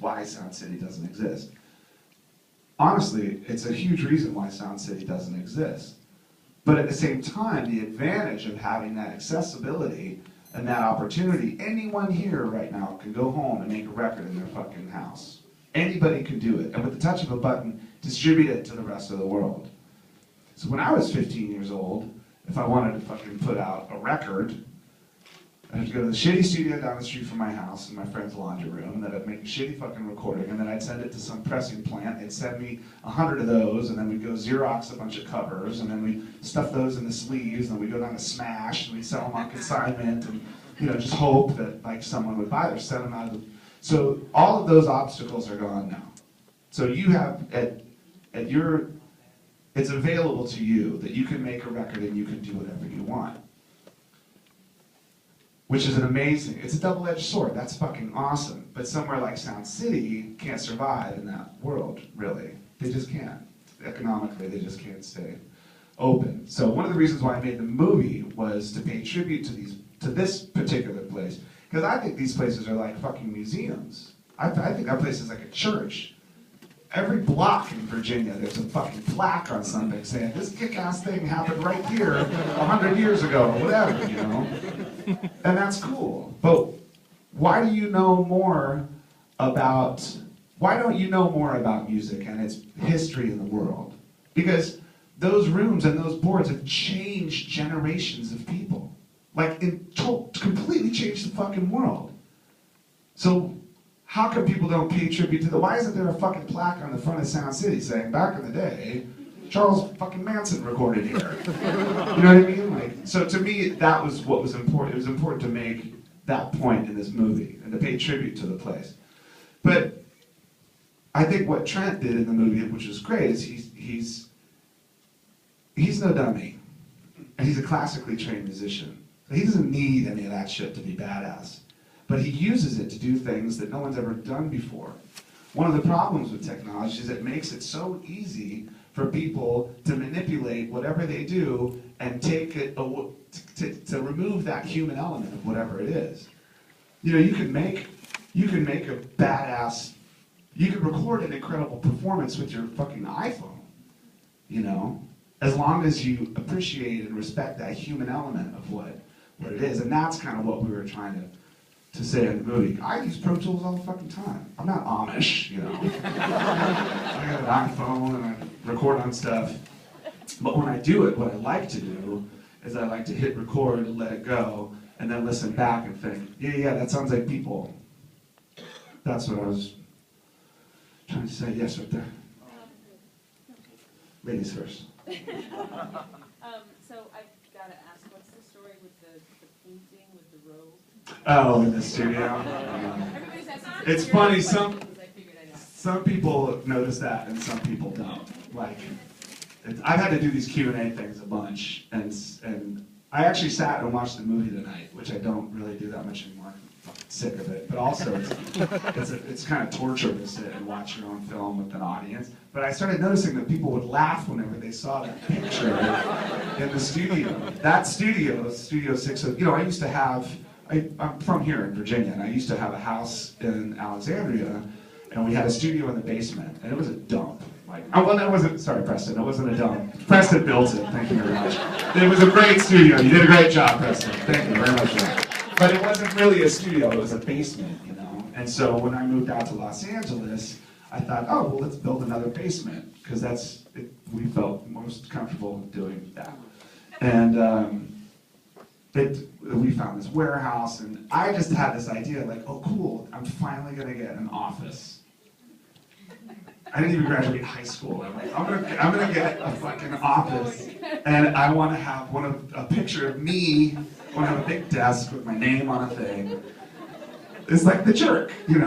why Sound City doesn't exist. Honestly, it's a huge reason why Sound City doesn't exist. But at the same time, the advantage of having that accessibility and that opportunity, anyone here right now can go home and make a record in their fucking house. Anybody can do it, and with the touch of a button, distribute it to the rest of the world. So when I was 15 years old, if I wanted to fucking put out a record, I had to go to the shitty studio down the street from my house in my friend's laundry room, and then I'd make a shitty fucking recording, and then I'd send it to some pressing plant. They'd send me 100 of those, and then we'd go Xerox a bunch of covers, and then we'd stuff those in the sleeves, and then we'd go down to Smash, and we'd sell them on consignment, and just hope that like someone would buy them, send them out of the... So all of those obstacles are gone now. So you have it's available to you that you can make a record and you can do whatever you want. Which is it's a double-edged sword. That's fucking awesome. But somewhere like Sound City can't survive in that world, really. They just can't. Economically, they just can't stay open. So one of the reasons why I made the movie was to pay tribute to this particular place. Because I think these places are like fucking museums. I think our place is like a church. Every block in Virginia, there's a fucking plaque on something saying, this kick-ass thing happened right here 100 years ago, or whatever, And that's cool. But why don't you know more about music and its history in the world? Because those rooms and those boards have changed generations of people. Like, completely changed the fucking world. So, how come people don't pay tribute to why isn't there a fucking plaque on the front of Sound City saying, back in the day, Charles fucking Manson recorded here? You know what I mean? Like, so to me, that was what was important. It was important to make that point in this movie and to pay tribute to the place. But I think what Trent did in the movie, which was great, is he's no dummy. And he's a classically trained musician. So he doesn't need any of that shit to be badass. But he uses it to do things that no one's ever done before. One of the problems with technology is it makes it so easy for people to manipulate whatever they do and take it to remove that human element of whatever it is. You can make a badass, you can record an incredible performance with your fucking iPhone, as long as you appreciate and respect that human element of what it is. And that's kind of what we were trying to say in the movie. I use Pro Tools all the fucking time. I'm not Amish, I got an iPhone and I record on stuff. But when I do it, what I like to do is I like to hit record and let it go, and then listen back and think, yeah, that sounds like people. That's what I was trying to say. Yes, right there. Ladies first. So I've got to ask, what's the story with the painting with the rose? Oh, in the studio. It's funny. Some people notice that, and some people don't. Like, I've had to do these Q&A things a bunch, and I actually sat and watched the movie tonight, which I don't really do that much anymore. I'm fucking sick of it. But also, it's kind of torture to sit and watch your own film with an audience. But I started noticing that people would laugh whenever they saw that picture in the studio. That studio, Studio 6, I used to have. I'm from here in Virginia, and I used to have a house in Alexandria, and we had a studio in the basement, and it was a dump. Sorry, Preston, it wasn't a dump. Preston built it, thank you very much. It was a great studio, you did a great job, Preston. Thank you very much for that. But it wasn't really a studio, it was a basement, And so when I moved out to Los Angeles, I thought, oh, well, let's build another basement, because we felt most comfortable doing that. And we found this warehouse, and I just had this idea, like, oh, cool, I'm finally gonna get an office. I didn't even graduate high school. I'm like, I'm gonna get a fucking office, and I want to have a picture of me. I want to have a big desk with my name on a thing. It's like The Jerk, And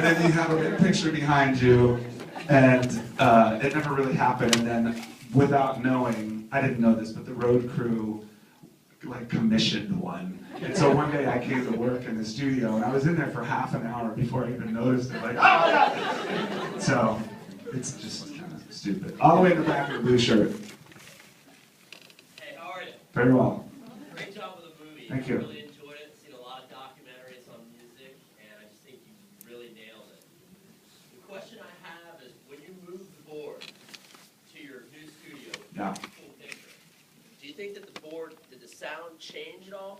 then you have a big picture behind you, and it never really happened. And then, without knowing, I didn't know this, but the road crew commissioned one. And so one day I came to work in the studio, and I was in there for half an hour before I even noticed it. Like, oh yeah! So it's just kind of stupid. All the way in the back of the blue shirt. Hey, how are you? Very well. Great job with the movie. Thank you. I really enjoyed it. Seen a lot of documentaries on music, and I just think you change at all?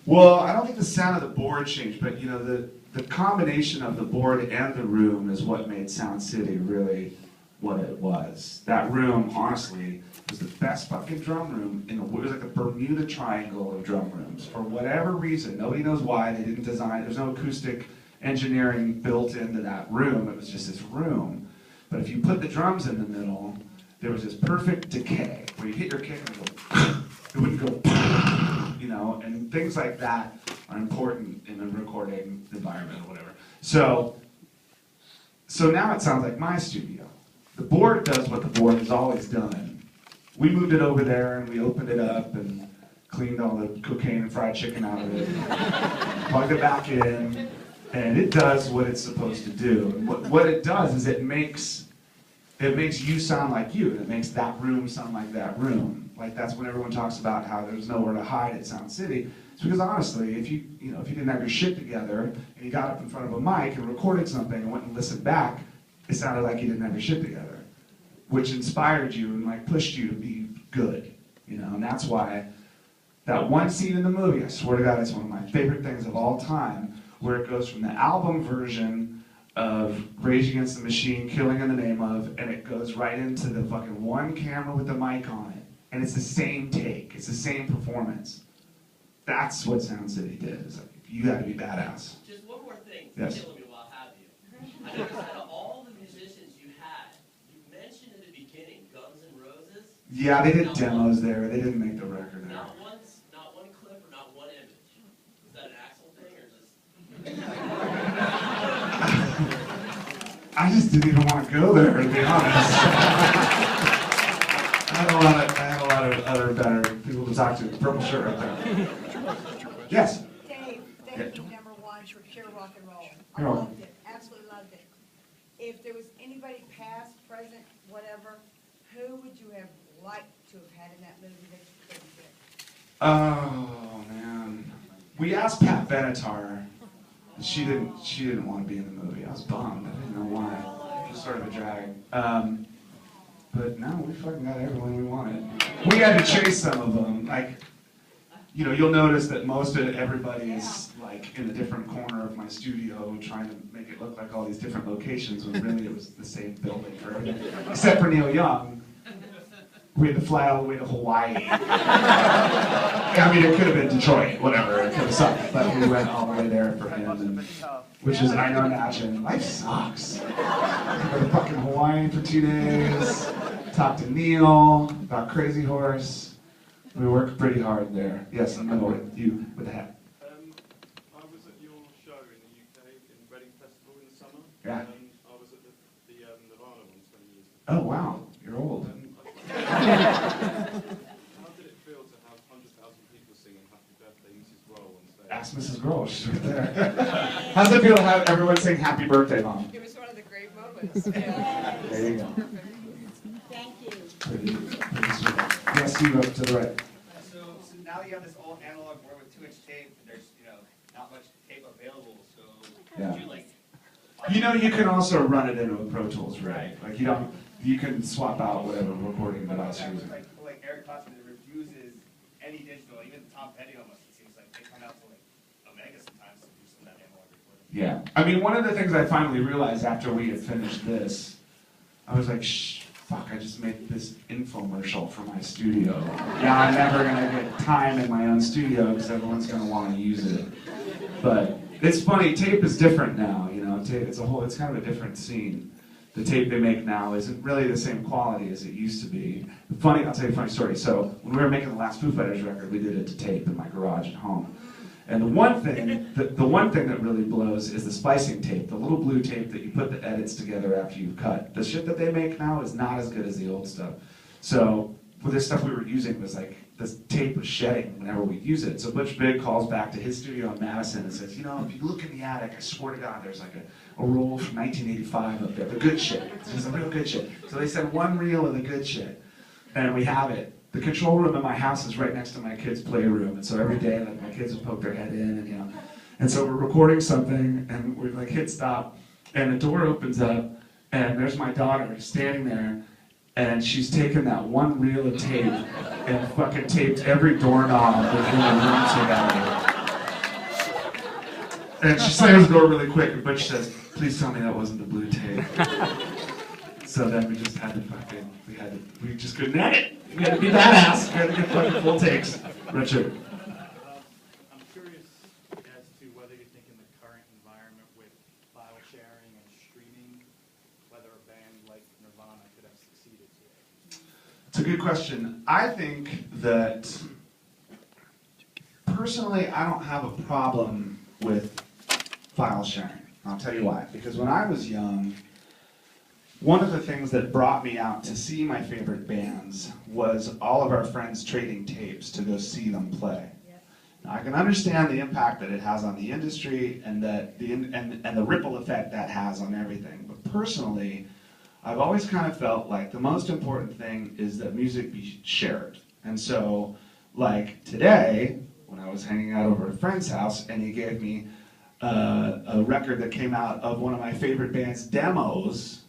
Well, I don't think the sound of the board changed, but you know, the combination of the board and the room is what made Sound City really what it was. That room, honestly, was the best fucking drum room in the world. It was like the Bermuda Triangle of drum rooms. For whatever reason, nobody knows why, they didn't design, there's no acoustic engineering built into that room, it was just this room. But if you put the drums in the middle, there was this perfect decay, where you hit your kick and it would go, it wouldn't go, you know, and things like that are important in a recording environment or whatever. So now it sounds like my studio. The board does what the board has always done. We moved it over there and we opened it up and cleaned all the cocaine and fried chicken out of it, plugged it back in, and it does what it's supposed to do. And what it does is it makes you sound like you, and it makes that room sound like that room. Like that's when everyone talks about how there's nowhere to hide at Sound City. It's because honestly, if you didn't have your shit together and you got up in front of a mic and recorded something and went and listened back, it sounded like you didn't have your shit together, which inspired you and like pushed you to be good, you know. And that's why that one scene in the movie, I swear to God, it's one of my favorite things of all time, where it goes from the album version of Rage Against the Machine, Killing in the Name of, and it goes right into the fucking one camera with the mic on it. And it's the same take, it's the same performance. That's what Sound City did. It's like, you gotta be badass. Just one more thing, yes. Killing me while I have you. I noticed out of all the musicians you had, you mentioned in the beginning Guns N' Roses. Yeah, they did demos there. They didn't make the record there. Not one clip or not one image. Was that an Axl thing or just? I just didn't even want to go there, to be honest. I had a lot of other better people to talk to. Purple shirt right there. Yes. Dave, thank you, number one, for pure rock and roll. I You're loved it, absolutely loved it. If there was anybody past, present, whatever, who would you have liked to have had in that movie that you couldn't get? Oh man, we asked Pat Benatar. She didn't want to be in the movie. I was bummed. I didn't know why. It was sort of a drag. But no, we fucking got everyone we wanted. We had to chase some of them. Like, you know, you'll notice that most of everybody is like in a different corner of my studio trying to make it look like all these different locations when really it was the same building for everything. Except for Neil Young. We had to fly all the way to Hawaii. I mean, it could have been Detroit, whatever, it could have sucked, but we went all the way there for him, and, which is, I know, imagine, life sucks. Go to fucking Hawaii for 2 days, talk to Neil about Crazy Horse. We worked pretty hard there. Yes, in the middle with you, with the hat. I was at your show in the UK, in Reading Festival in the summer. Yeah. I was at the Nirvana one 20 years ago. Oh, wow, you're old. How did it feel to have 100,000 people singing Happy Birthday, Mrs. Grohl on stage? Ask Mrs. Grohl, she's right there. How's it feel to have everyone sing Happy Birthday, Mom? It was one of the great moments. There you go. Thank you. Pretty sweet. Yes, Steve, up to the right. So now that you have this old analog board with 2-inch tape, there's not much tape available. So Yeah. would you like? You know, you can also run it into a Pro Tools rig. Like you can swap out whatever recording device you're using. Like Eric Clapton refuses any digital, even Tom Petty almost. It seems like they come out to like Omega sometimes to do some of that analog recording. Yeah. I mean, one of the things I finally realized after we had finished this, I was like, fuck, I just made this infomercial for my studio. Now I'm never gonna get time in my own studio because everyone's gonna want to use it. But it's funny, tape is different now, you know, tape, it's kind of a different scene. The tape they make now isn't really the same quality as it used to be. I'll tell you a funny story. So when we were making the last Foo Fighters record, we did it to tape in my garage at home. And the one thing that really blows is the splicing tape, the little blue tape that you put the edits together after you've cut. The shit that they make now is not as good as the old stuff. So with this stuff we were using was like, this tape was shedding whenever we use it. So Butch Vig calls back to his studio in Madison and says, you know, if you look in the attic, I swear to God, there's like a roll from 1985 up there, the good shit. There's some real good shit. So they sent one reel of the good shit, and we have it. The control room in my house is right next to my kids' playroom, and so every day, like, my kids will poke their head in, and you know. And so we're recording something, and we like hit stop, and the door opens up, and there's my daughter standing there, and she's taken that one reel of tape and fucking taped every doorknob within the room together. And she slams the door really quick, and Butch says, "Please tell me that wasn't the blue tape." So then we just had to fucking, we just couldn't edit. We had to be badass. We had to get fucking full takes. Richard. I'm curious as to whether you think in the current environment with file sharing and streaming, whether a band like Nirvana could have succeeded today. It's a good question. I think that, personally, I don't have a problem with file sharing. I'll tell you why. Because when I was young, one of the things that brought me out to see my favorite bands was all of our friends trading tapes to go see them play. Now, I can understand the impact that it has on the industry and that the ripple effect that has on everything. But personally, I've always kind of felt like the most important thing is that music be shared. And so, like today, when I was hanging out over at a friend's house and he gave me a record that came out of one of my favorite band's demos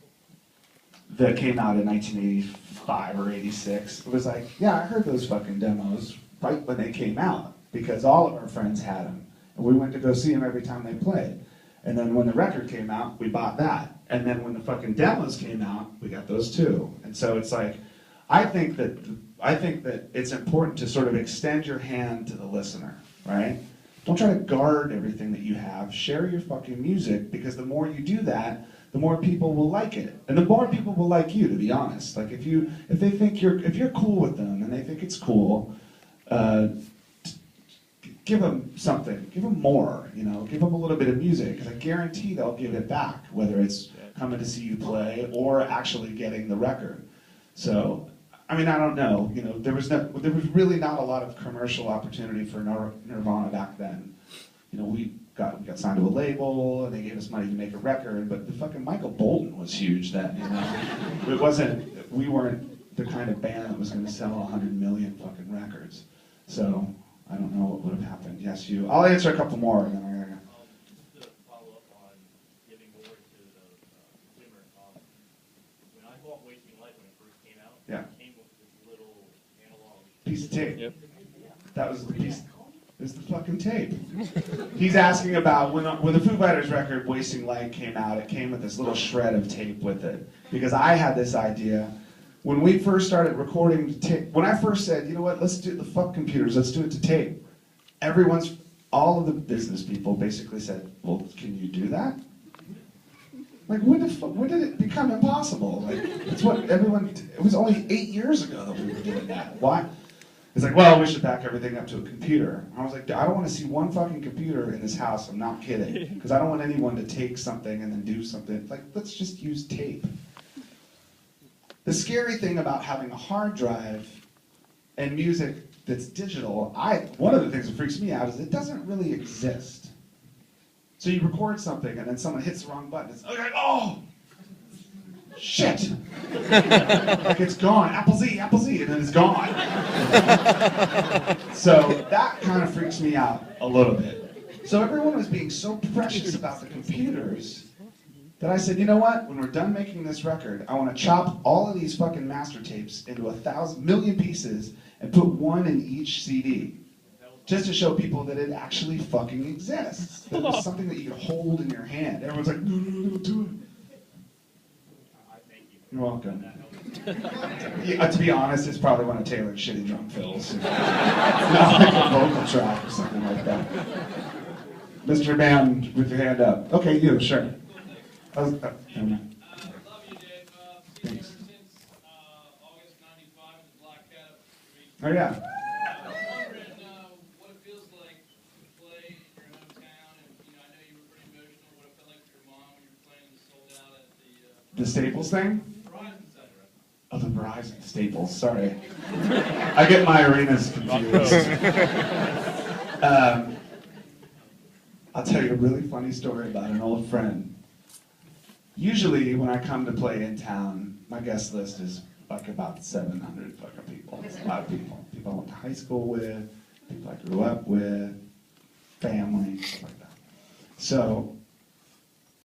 that came out in 1985 or 86. It was like, yeah, I heard those fucking demos right when they came out because all of our friends had them. And we went to go see them every time they played. And then when the record came out, we bought that. And then when the fucking demos came out, we got those too. And so it's like, I think that it's important to sort of extend your hand to the listener, right? Don't try to guard everything that you have. Share your fucking music, because the more you do that, the more people will like it, and the more people will like you. To be honest, like if you're cool with them and they think it's cool, give them something, give them more. You know, give them a little bit of music, because I guarantee they'll give it back, whether it's coming to see you play or actually getting the record. So, I mean, I don't know. You know, there was really not a lot of commercial opportunity for Nirvana back then. You know, we got signed to a label, and they gave us money to make a record, but the fucking Michael Bolton was huge then, you know. We weren't the kind of band that was going to sell 100 million fucking records. So, I don't know what would have happened. Yes, you. I'll answer a couple more, and then I'm gonna... Just to follow up on giving more to the consumer, when I bought Wasting Life when it first came out, Yeah. it came with this little analog Piece of tape. Yep. That was the piece. It's the fucking tape. He's asking about when the Foo Fighters record Wasting Light came out, it came with this little shred of tape with it. Because I had this idea, when we first started recording tape, when I first said, you know what, let's do the fuck computers, let's do it to tape. All of the business people basically said, well, can you do that? Like, when did it become impossible? Like, it's what it was only 8 years ago that we were doing that. Why? It's like, well, we should back everything up to a computer. I was like, I don't want to see one fucking computer in this house. I'm not kidding. Because I don't want anyone to take something and then do something. Like, let's just use tape. The scary thing about having a hard drive and music that's digital, one of the things that freaks me out is it doesn't really exist. So you record something and then someone hits the wrong button. It's like, oh! Shit! Like it's gone. Apple Z, and then it's gone. So that kind of freaks me out a little bit. So everyone was being so precious about the computers that I said, you know what? When we're done making this record, I want to chop all of these fucking master tapes into 1,000 million pieces and put one in each CD. Just to show people that it actually fucking exists. That it's something that you can hold in your hand. Everyone's like, no, do it. You're welcome. Yeah, to be honest, it's probably one of Taylor's shitty drum fills. Not like a vocal track or something like that. Mr. Man, with your hand up. Okay, you, sure. I love you, Dave. Thanks. Since August '95, the Black Cat. Oh yeah. I'm wondering what it feels like to play in your hometown, and I know you were pretty emotional. What it felt like for your mom when you were playing the sold out at The Staples thing? Verizon Center. Oh, the Verizon Staples. Sorry, I get my arenas confused. I'll tell you a really funny story about an old friend. Usually, when I come to play in town, my guest list is like about 700 fucking people. It's a lot of people. People I went to high school with, people I grew up with, family, stuff like that. So